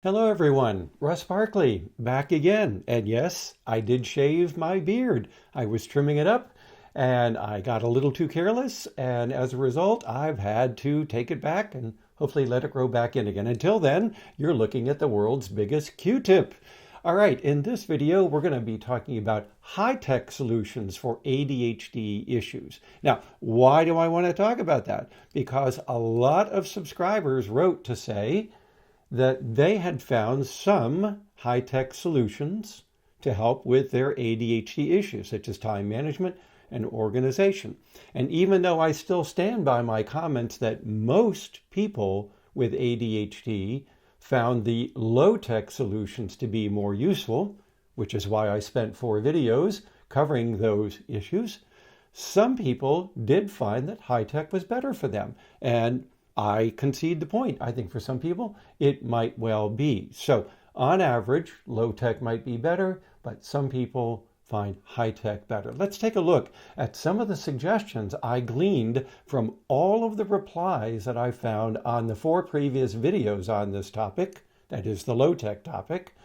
Hello everyone, Russ Barkley back again. And yes, I did shave my beard. I was trimming it up and I got a little too careless, and as a result, I've had to take it back and hopefully let it grow back in again. Until then, you're looking at the world's biggest Q-tip. All right, in this video, we're going to be talking about high-tech solutions for ADHD issues. Now, why do I want to talk about that? Because a lot of subscribers wrote to say that they had found some high-tech solutions to help with their ADHD issues, such as time management and organization. And even though I still stand by my comments that most people with ADHD found the low-tech solutions to be more useful, which is why I spent 4 videos covering those issues, some people did find that high-tech was better for them. And I concede the point. I think for some people, it might well be. So on average, low-tech might be better, but some people find high-tech better. Let's take a look at some of the suggestions I gleaned from all of the replies that I found on the 4 previous videos on this topic, that is the low-tech topic,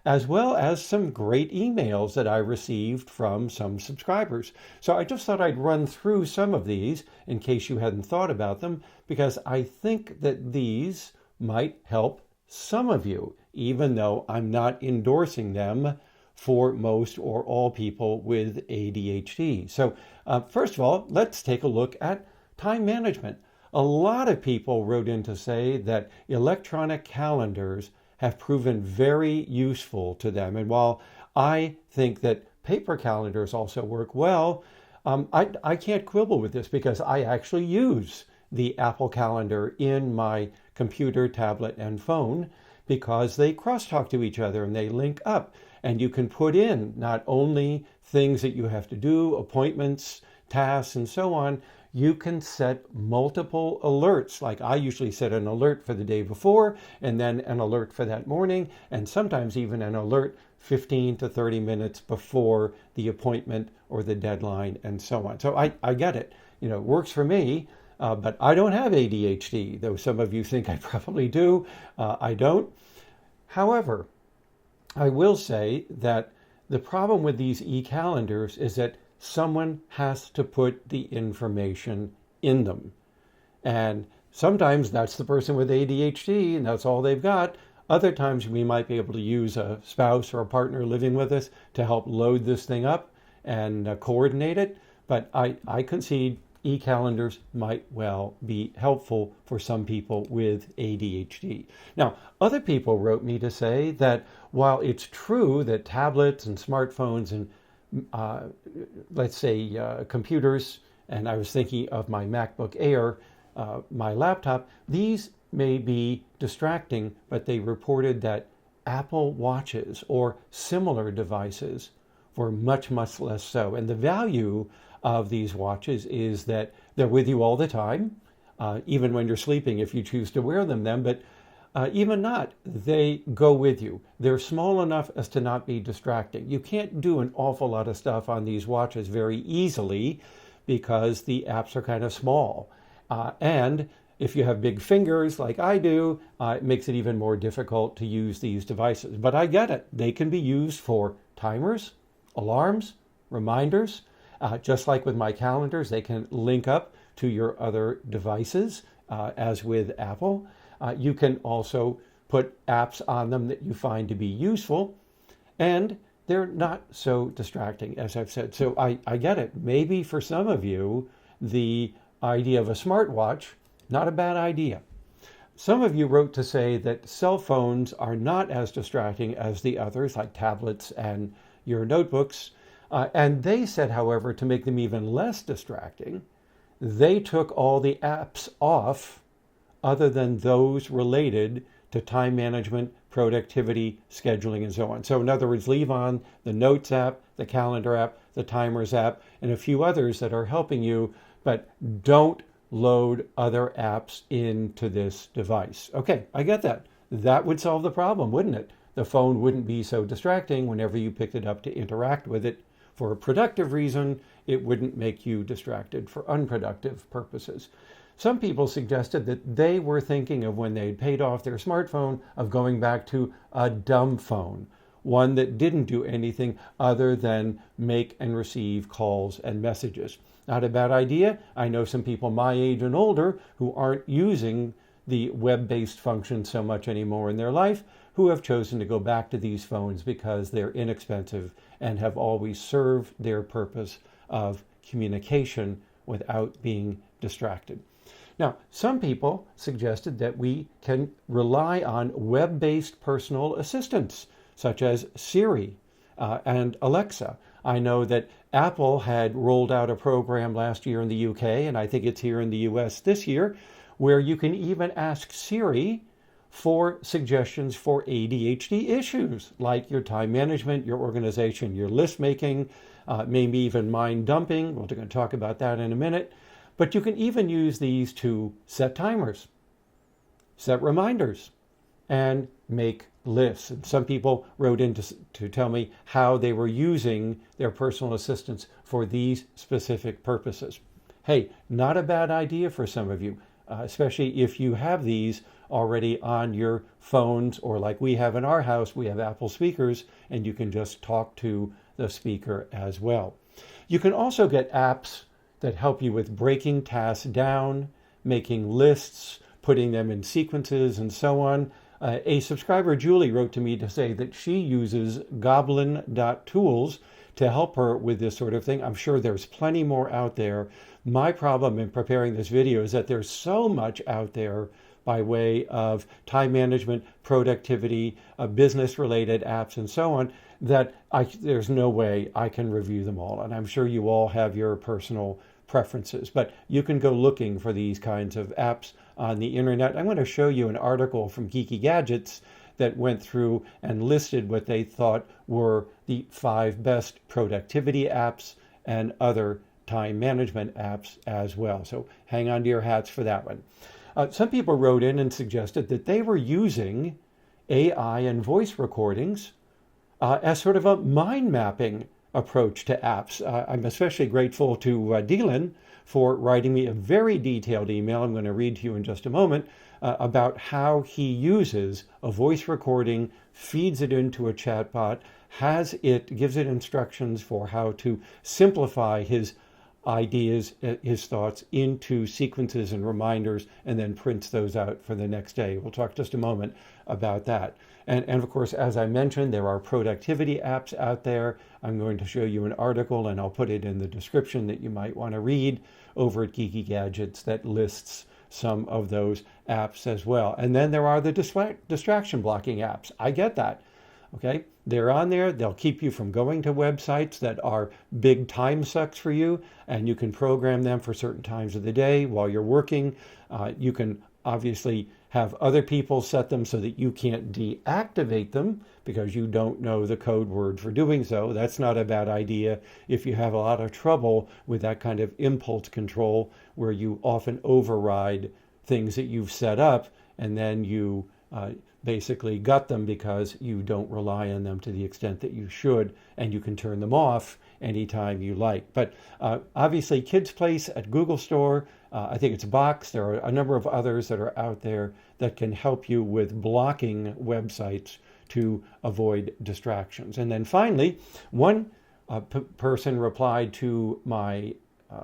as well as some great emails that I received from some subscribers. So I just thought I'd run through some of these in case you hadn't thought about them, because I think that these might help some of you, even though I'm not endorsing them for most or all people with ADHD. So first of all, let's take a look at time management. A lot of people wrote in to say that electronic calendars have proven very useful to them. And while I think that paper calendars also work well, I can't quibble with this because I actually use the Apple Calendar in my computer, tablet, and phone because they crosstalk to each other and they link up. And you can put in not only things that you have to do, appointments, tasks, and so on, you can set multiple alerts. Like I usually set an alert for the day before and then an alert for that morning, and sometimes even an alert 15 to 30 minutes before the appointment or the deadline and so on. So I get it. You know, it works for me, but I don't have ADHD, though some of you think I probably do. I don't. However, I will say that the problem with these e-calendars is that someone has to put the information in them. And sometimes that's the person with ADHD and that's all they've got. Other times we might be able to use a spouse or a partner living with us to help load this thing up and coordinate it. But I concede e-calendars might well be helpful for some people with ADHD. Now, other people wrote me to say that while it's true that tablets and smartphones and let's say computers, and I was thinking of my MacBook Air, my laptop, these may be distracting, but they reported that Apple Watches or similar devices were much, much less so. And the value of these watches is that they're with you all the time, even when you're sleeping if you choose to wear them then, but even not, they go with you. They're small enough as to not be distracting. You can't do an awful lot of stuff on these watches very easily because the apps are kind of small. And if you have big fingers like I do, it makes it even more difficult to use these devices. But I get it. They can be used for timers, alarms, reminders. Just like with my calendars, they can link up to your other devices, as with Apple. You can also put apps on them that you find to be useful, and they're not so distracting, as I've said. So I get it. Maybe for some of you, the idea of a smartwatch, not a bad idea. Some of you wrote to say that cell phones are not as distracting as the others, like tablets and your notebooks. And they said, however, to make them even less distracting, they took all the apps off other than those related to time management, productivity, scheduling, and so on. So in other words, leave on the Notes app, the Calendar app, the Timers app, and a few others that are helping you, but don't load other apps into this device. Okay, I get that. That would solve the problem, wouldn't it? The phone wouldn't be so distracting whenever you picked it up to interact with it for a productive reason. It wouldn't make you distracted for unproductive purposes. Some people suggested that they were thinking of when they'd paid off their smartphone of going back to a dumb phone, one that didn't do anything other than make and receive calls and messages. Not a bad idea. I know some people my age and older who aren't using the web-based function so much anymore in their life, who have chosen to go back to these phones because they're inexpensive and have always served their purpose of communication without being distracted. Now, some people suggested that we can rely on web-based personal assistants, such as Siri and Alexa. I know that Apple had rolled out a program last year in the UK, and I think it's here in the US this year, where you can even ask Siri for suggestions for ADHD issues, like your time management, your organization, your list making, maybe even mind dumping. We're going to talk about that in a minute. But you can even use these to set timers, set reminders, and make lists. And some people wrote in to tell me how they were using their personal assistants for these specific purposes. Hey, not a bad idea for some of you, especially if you have these already on your phones, or like we have in our house, we have Apple speakers, and you can just talk to the speaker as well. You can also get apps that help you with breaking tasks down, making lists, putting them in sequences, and so on. A subscriber, Julie, wrote to me to say that she uses goblin.tools to help her with this sort of thing. I'm sure there's plenty more out there. My problem in preparing this video is that there's so much out there by way of time management, productivity, business-related apps, and so on, that there's no way I can review them all. And I'm sure you all have your personal preferences, but you can go looking for these kinds of apps on the internet. I'm going to show you an article from Geeky Gadgets that went through and listed what they thought were the 5 best productivity apps and other time management apps as well. So hang on to your hats for that one. Some people wrote in and suggested that they were using AI and voice recordings as sort of a mind mapping approach to apps. I'm especially grateful to Dylan for writing me a very detailed email I'm going to read to you in just a moment about how he uses a voice recording, feeds it into a chatbot, gives it instructions for how to simplify his ideas, his thoughts into sequences and reminders, and then prints those out for the next day. We'll talk just a moment about that. And of course, as I mentioned, there are productivity apps out there. I'm going to show you an article, and I'll put it in the description that you might want to read over at Geeky Gadgets that lists some of those apps as well. And then there are the distraction blocking apps. I get that. Okay, they're on there. They'll keep you from going to websites that are big time sucks for you, and you can program them for certain times of the day while you're working. You can obviously have other people set them so that you can't deactivate them because you don't know the code word for doing so. That's not a bad idea if you have a lot of trouble with that kind of impulse control where you often override things that you've set up and then you basically gut them because you don't rely on them to the extent that you should, and you can turn them off anytime you like. But obviously Kids Place at Google Store, I think it's Box. There are a number of others that are out there that can help you with blocking websites to avoid distractions. And then finally, one person replied to my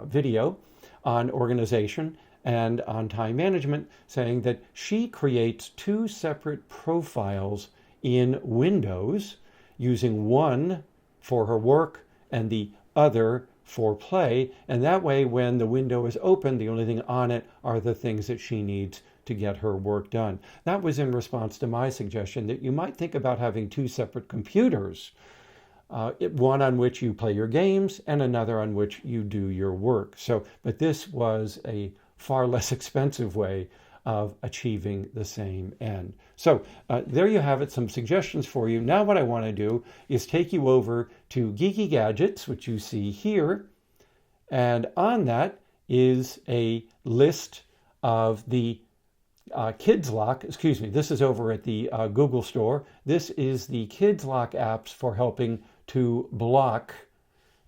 video on organization and on time management, saying that she creates 2 separate profiles in Windows, using one for her work and the other for play. And that way, when the window is open, the only thing on it are the things that she needs to get her work done. That was in response to my suggestion that you might think about having 2 separate computers, one on which you play your games and another on which you do your work. But this was a far less expensive way of achieving the same end. So there you have it, some suggestions for you. Now what I want to do is take you over to Geeky Gadgets, which you see here. And on that is a list of the Kids Lock, this is over at the Google Store. This is the Kids Lock apps for helping to block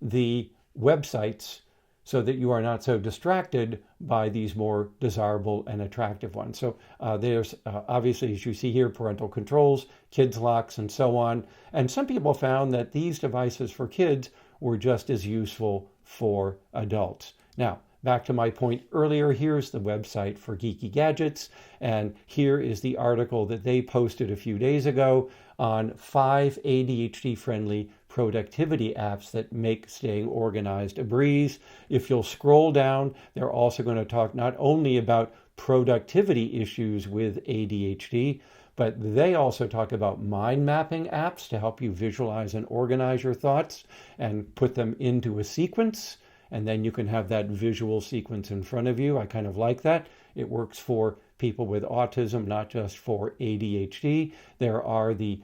the websites so that you are not so distracted by these more desirable and attractive ones. So there's obviously, as you see here, parental controls, kids locks, and so on. And some people found that these devices for kids were just as useful for adults. Now, back to my point earlier, here's the website for Geeky Gadgets, and here is the article that they posted a few days ago on 5 ADHD-friendly productivity apps that make staying organized a breeze. If you'll scroll down, they're also going to talk not only about productivity issues with ADHD, but they also talk about mind mapping apps to help you visualize and organize your thoughts and put them into a sequence. And then you can have that visual sequence in front of you. I kind of like that. It works for people with autism, not just for ADHD. There are the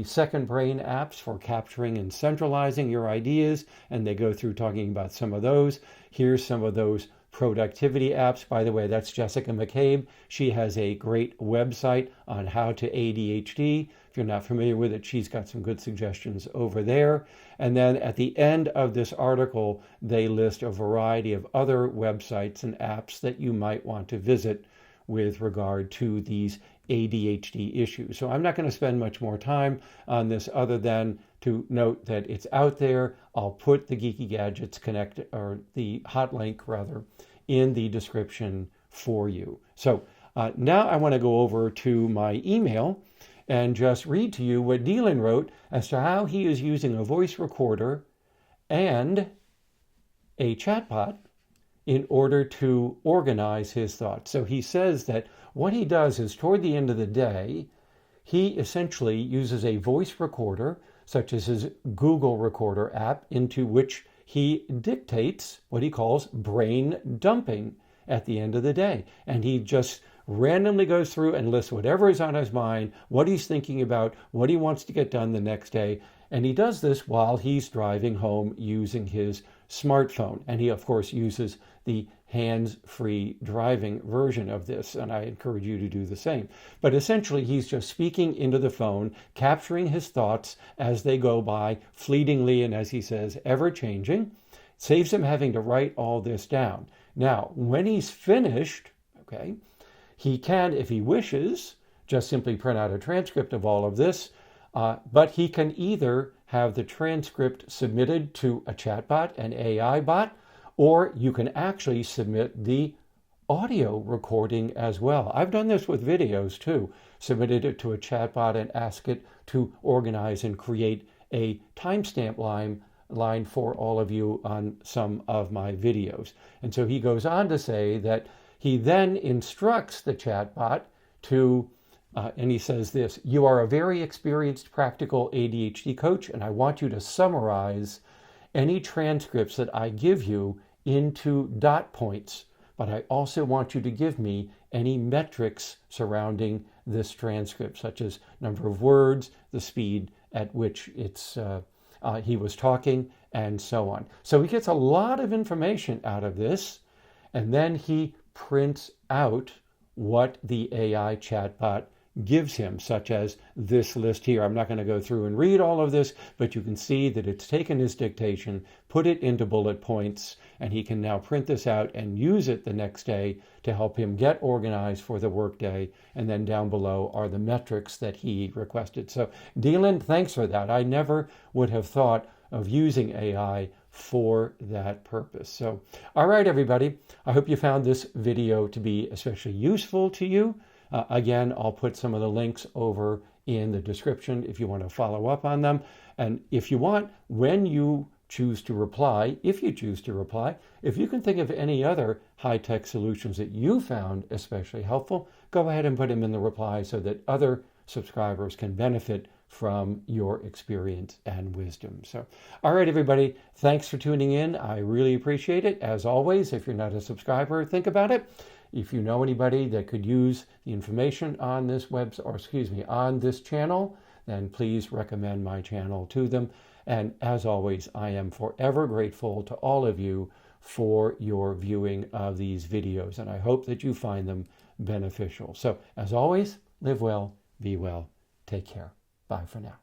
second brain apps for capturing and centralizing your ideas, and they go through talking about some of those. Here's some of those productivity apps. By the way, that's Jessica McCabe. She has a great website on how to ADHD. If you're not familiar with it, she's got some good suggestions over there. And then at the end of this article, they list a variety of other websites and apps that you might want to visit with regard to these ADHD issues. So I'm not going to spend much more time on this other than to note that it's out there. I'll put the Geeky Gadgets Connect, or the hot link rather, in the description for you. So now I want to go over to my email and just read to you what Dylan wrote as to how he is using a voice recorder and a chatbot in order to organize his thoughts. So he says that what he does is toward the end of the day, he essentially uses a voice recorder, such as his Google Recorder app, into which he dictates what he calls brain dumping at the end of the day. And he just randomly goes through and lists whatever is on his mind, what he's thinking about, what he wants to get done the next day. And he does this while he's driving home using his smartphone. And he, of course, uses the hands-free driving version of this, and I encourage you to do the same. But essentially, he's just speaking into the phone, capturing his thoughts as they go by, fleetingly, and as he says, ever-changing. Saves him having to write all this down. Now, when he's finished, okay, he can, if he wishes, just simply print out a transcript of all of this, but he can either have the transcript submitted to a chatbot, an AI bot, or you can actually submit the audio recording as well. I've done this with videos too, submitted it to a chatbot and asked it to organize and create a timestamp line for all of you on some of my videos. And so he goes on to say that he then instructs the chatbot to, and he says this: "You are a very experienced practical ADHD coach, and I want you to summarize any transcripts that I give you into dot points, but I also want you to give me any metrics surrounding this transcript, such as number of words, the speed at which he was talking, and so on." So he gets a lot of information out of this, and then he prints out what the AI chatbot gives him, such as this list here. I'm not going to go through and read all of this, but you can see that it's taken his dictation, put it into bullet points, and he can now print this out and use it the next day to help him get organized for the workday. And then down below are the metrics that he requested. So Dylan, thanks for that. I never would have thought of using AI for that purpose. So, all right, everybody, I hope you found this video to be especially useful to you. Again, I'll put some of the links over in the description if you want to follow up on them. And if you want, when you choose to reply, if you choose to reply, if you can think of any other high-tech solutions that you found especially helpful, go ahead and put them in the reply so that other subscribers can benefit from your experience and wisdom. So, all right, everybody, thanks for tuning in. I really appreciate it. As always, if you're not a subscriber, think about it. If you know anybody that could use the information on this on this channel, then please recommend my channel to them. And as always, I am forever grateful to all of you for your viewing of these videos, and I hope that you find them beneficial. So, as always, live well, be well, take care. Bye for now.